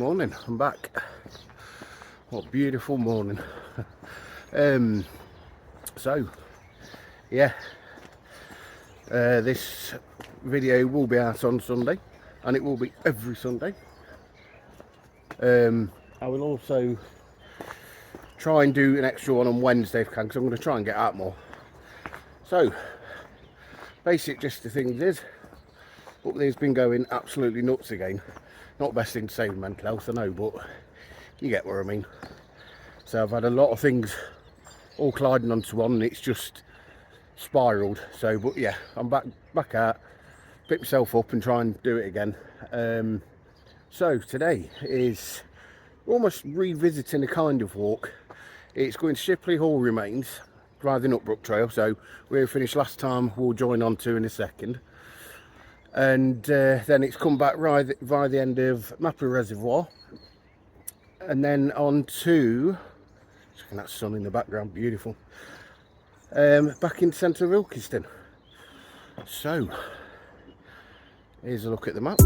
morning, I'm back. What a beautiful morning. So yeah, this video will be out on Sunday, and it will be every Sunday. I will also try and do an extra one on Wednesday if I can, because I'm going to try and get out more. So basic gist of things is, up there's been going absolutely nuts again. Not the best thing to say with mental health, I know, but you get what I mean. So I've had a lot of things all colliding onto one, and it's just spiraled. So, but yeah, I'm back out, pick myself up and try and do it again. So today is almost revisiting a kind of walk. It's going to Shipley Hall remains via the Nutbrook Trail. So we finished last time, we'll join on to in a second. And then it's come back right via the end of Mapperley Reservoir, and then on to, looking at that sun in the background, beautiful, back in the centre of Ilkeston. So here's a look at the map.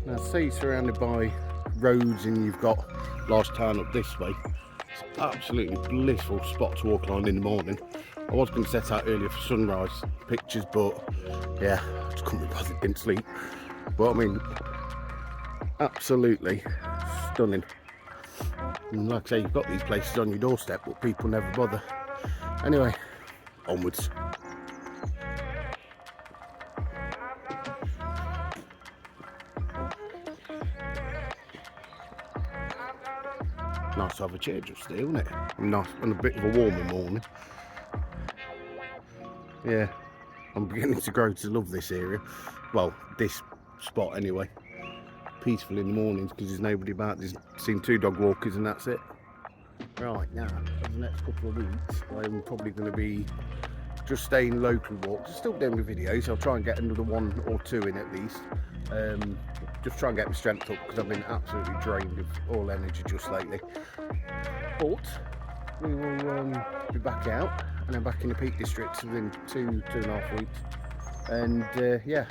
Now, say you're surrounded by roads and you've got large town up this way, it's an absolutely blissful spot to walk along in the morning. I was going to set out earlier for sunrise pictures, but yeah, I just couldn't be bothered, didn't sleep. But I mean, absolutely stunning. And like I say, you've got these places on your doorstep, but people never bother. Anyway, onwards. Nice to have a change of steel, isn't it? Nice, and a bit of a warmer morning. Yeah, I'm beginning to grow to love this area. Well, this spot anyway. Peaceful in the mornings because there's nobody about. There's seen 2 dog walkers and that's it. Right, now, for the next couple of weeks, I'm probably going to be just staying local walks. I'm still doing the videos. I'll try and get another 1 or 2 in at least. Just try and get my strength up because I've been absolutely drained of all energy just lately. But we will be back out, and I'm back in the Peak District within 2.5 weeks. And yeah,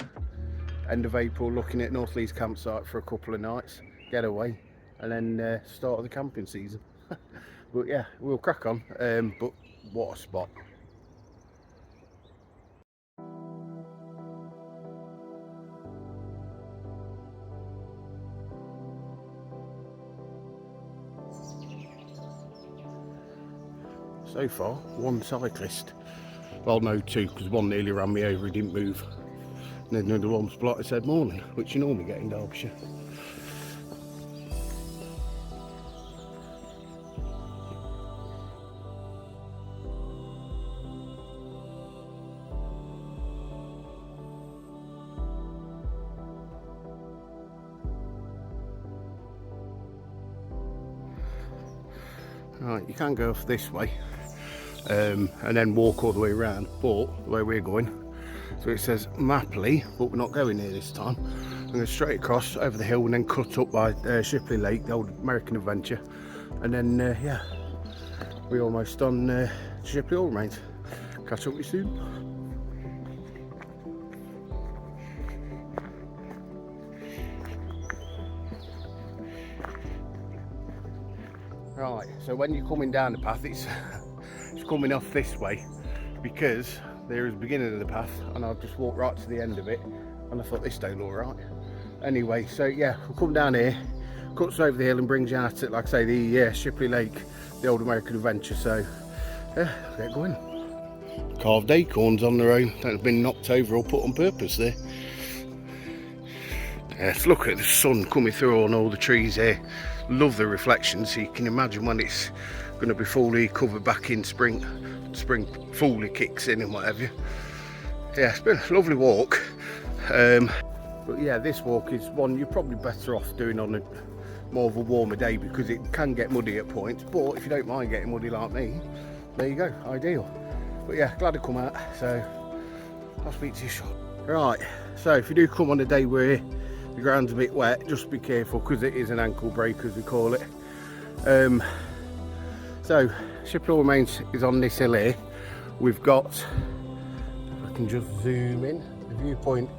end of April, looking at North Leeds campsite for a couple of nights, get away, and then start of the camping season. But yeah, we'll crack on. But what a spot. So far, 1 cyclist. Well, no, 2, because 1 nearly ran me over, he didn't move. And then another one spotted said morning, which you normally get in Derbyshire. Right, you can go off this way. And then walk all the way around, but the way we're going, so it says Mapperley, but we're not going here this time. I'm going straight across over the hill and then cut up by Shipley Lake, the old American adventure, and then yeah, we're almost on Shipley Hall remains. Catch up with you soon. Right, so when you're coming down the path, it's coming off this way, because there is the beginning of the path and I've just walked right to the end of it, and I thought this don't look right. Anyway, so yeah, we'll come down here, cuts over the hill and brings you out at, like I say, the Shipley Lake, the old American adventure. So yeah, get going. carved acorns on their own that have been knocked over or put on purpose there. Let's look at the sun coming through on all the trees here. Love the reflection, so you can imagine when it's going to be fully covered back in spring fully kicks in and whatever. Yeah, it's been a lovely walk. But yeah, this walk is one you're probably better off doing on a more of a warmer day, because it can get muddy at points, but if you don't mind getting muddy like me, there you go, ideal. But yeah, glad to come out, so I'll speak to you shortly. Right, so if you do come on a day where the ground's a bit wet, just be careful, because it is an ankle break as we call it. So Shipley Hall remains is on this hill here. We've got, if I can just zoom in, the viewpoint,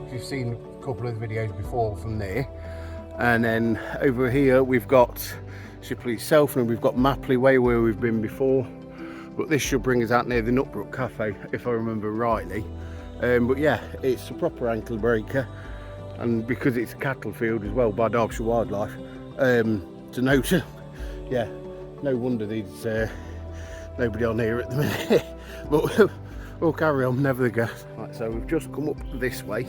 if you've seen a couple of videos before from there. And then over here we've got Shipley itself, and we've got Mapperley Way where we've been before. But this should bring us out near the Nutbrook Cafe, if I remember rightly. But yeah, it's a proper ankle breaker, and because it's a cattle field as well by Derbyshire Wildlife, to note, yeah, no wonder there's nobody on here at the minute. But we'll carry on, never the gas. Right, so we've just come up this way.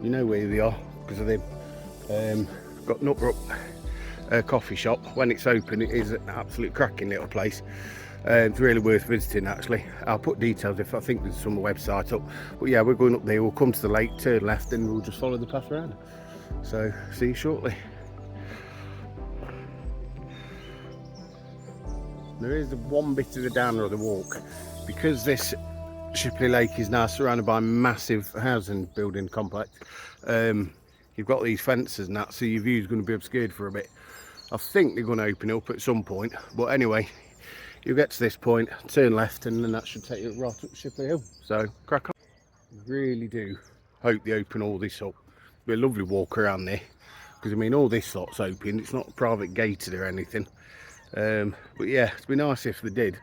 You know where they are because of them. Got Nutbrook coffee shop. When it's open, it is an absolute cracking little place. It's really worth visiting actually. I'll put details if I think there's some website up. But yeah, we're going up there, we'll come to the lake, turn left, and we'll just follow the path around. So see you shortly. There is one bit of the downer of the walk, because this Shipley Lake is now surrounded by a massive housing building complex. You've got these fences and that, so your view's going to be obscured for a bit. I think they're going to open it up at some point, but anyway, you'll get to this point, turn left, and then that should take you right up to Shipley Hill. So crack on. Really do hope they open all this up. It'll be a lovely walk around there, because I mean all this lot's open, it's not private gated or anything. But yeah, it'd be nice if they did.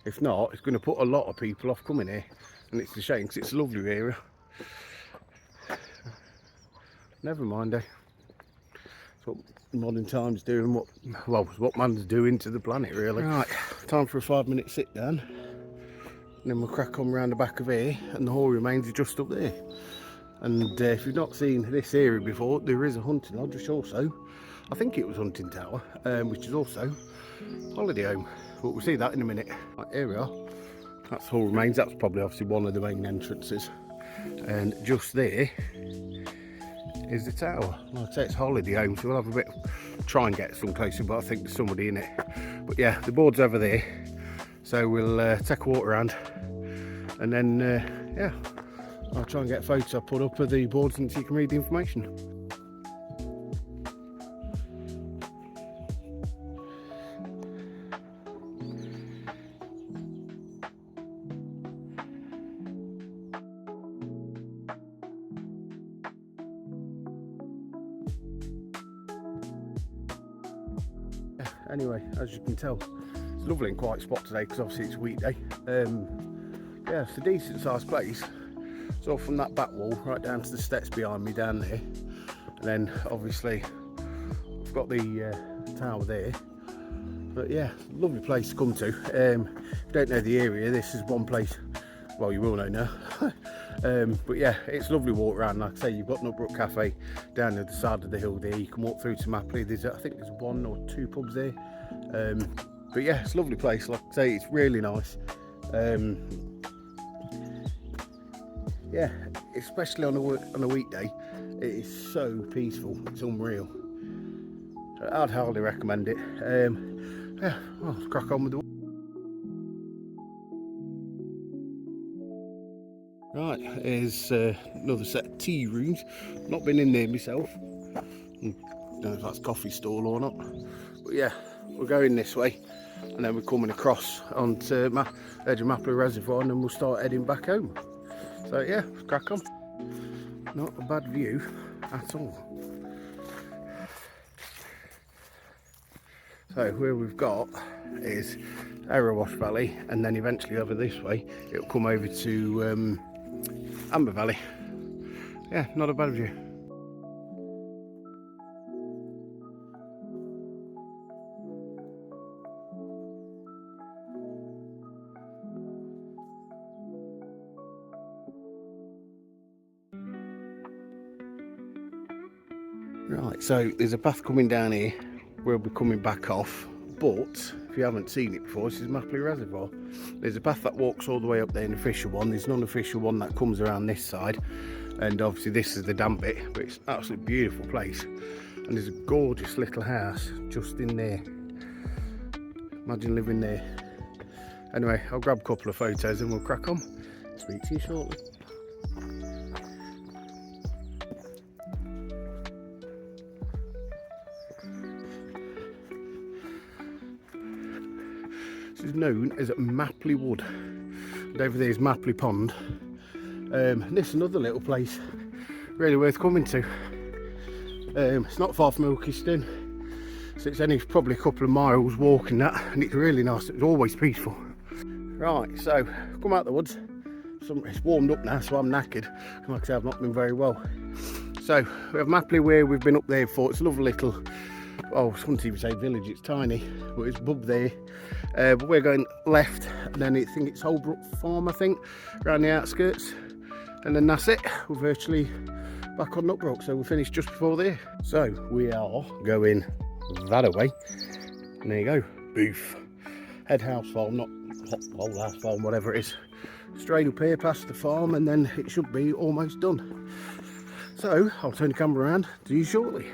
If not, it's going to put a lot of people off coming here, and it's a shame because it's a lovely area. Never mind, eh? It's what modern times do, and what man's doing to the planet, really. Right, time for a 5-minute sit down, and then we'll crack on round the back of here, and the hall remains just up there. And if you've not seen this area before, there is a hunting lodge, which also, I think it was Hunting Tower, which is also holiday home, but we'll see that in a minute. Right, here we are. That's hall remains. That's probably obviously one of the main entrances, and just there is the tower. Like I say, it's holiday home, so we'll have a bit, try and get some closer, but I think there's somebody in it. But yeah, the board's over there, so we'll take a walk around, and then yeah, I'll try and get a photo put up of the boards and so you can read the information. Anyway, as you can tell, it's a lovely and quiet spot today because obviously it's a weekday. Yeah, it's a decent sized place. So from that back wall right down to the steps behind me down there, and then obviously we've got the tower there. But yeah, lovely place to come to. If you don't know the area, this is one place, well, you will know now. But yeah, it's a lovely walk around. Like I say, you've got Nutbrook Cafe down at the side of the hill there. You can walk through to Mapperley. I think there's 1 or 2 pubs there. But yeah, it's a lovely place. Like I say, it's really nice. Yeah, especially on a weekday, it is so peaceful. It's unreal. I'd hardly recommend it. Yeah, well, let's crack on with the. Right, here's another set of tea rooms. Not been in there myself. Don't know if that's coffee stall or not. But yeah, we're going this way, and then we're coming across onto edge of Mapperley Reservoir, and then we'll start heading back home. So yeah, let's crack on. Not a bad view at all. So where we've got is Wash Valley, and then eventually over this way it'll come over to Amber Valley. Yeah, not a bad view. Right, so there's a path coming down here. We'll be coming back off, but if you haven't seen it before, this is Mapperley Reservoir. There's a path that walks all the way up there, an official one. There's an unofficial one that comes around this side, and obviously this is the damp bit, but it's an absolutely beautiful place. And there's a gorgeous little house just in there. Imagine living there. Anyway, I'll grab a couple of photos and we'll crack on. Speak to you shortly. This is known as Mapperley Wood. And over there is Mapperley Pond. And this is another little place really worth coming to. It's not far from Ilkeston, so it's only probably a couple of miles walking that, and it's really nice. It's always peaceful. Right, so come out the woods. It's warmed up now, so I'm knackered. Like I say, I've not been very well. So we have Mapperley where we've been up there for. It's a lovely little, oh, I wouldn't even say village, it's tiny, but it's above there. But we're going left, and then I think it's Holbrook Farm, I think, around the outskirts. And then that's it, we're virtually back on Nutbrook, so we'll finish just before there. So we are going that way. And there you go, Booth. Head house farm, not whole house farm, whatever it is. Straight up here past the farm, and then it should be almost done. So I'll turn the camera around to you shortly.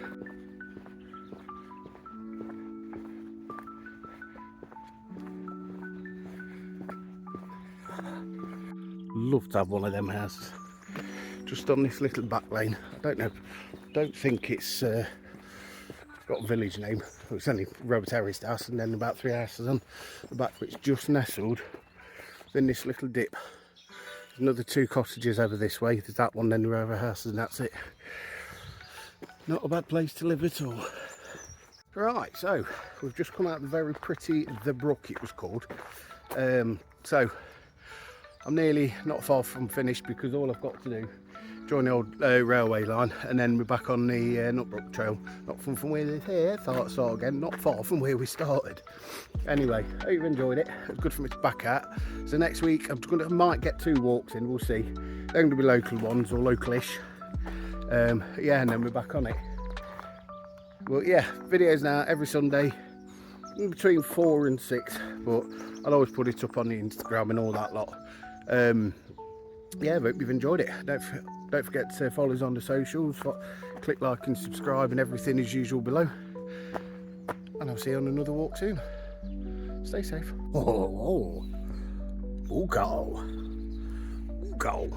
Love to have one of them houses just on this little back lane. I don't think it's got a village name. It's only Robert Harris' house, and then about 3 houses on the back, which just nestled in this little dip. There's another 2 cottages over this way. There's that one, then there are other houses, and that's it. Not a bad place to live at all. Right, so we've just come out of the very pretty The Brook, it was called. So I'm nearly not far from finished, because all I've got to do, join the old railway line, and then we're back on the Nutbrook Trail. Not far from where we're start again, not far from where we started. Anyway, hope you've enjoyed it. It's good for me to back at. So next week I might get 2 walks in, we'll see. They're going to be local ones, or localish. Yeah, and then we're back on it. Well, yeah, videos now every Sunday in between 4 and 6, but I'll always put it up on the Instagram and all that lot. Yeah, hope you've enjoyed it. Don't forget to follow us on the socials. Click like and subscribe, and everything as usual below. And I'll see you on another walk soon. Stay safe. Oh, go. Go.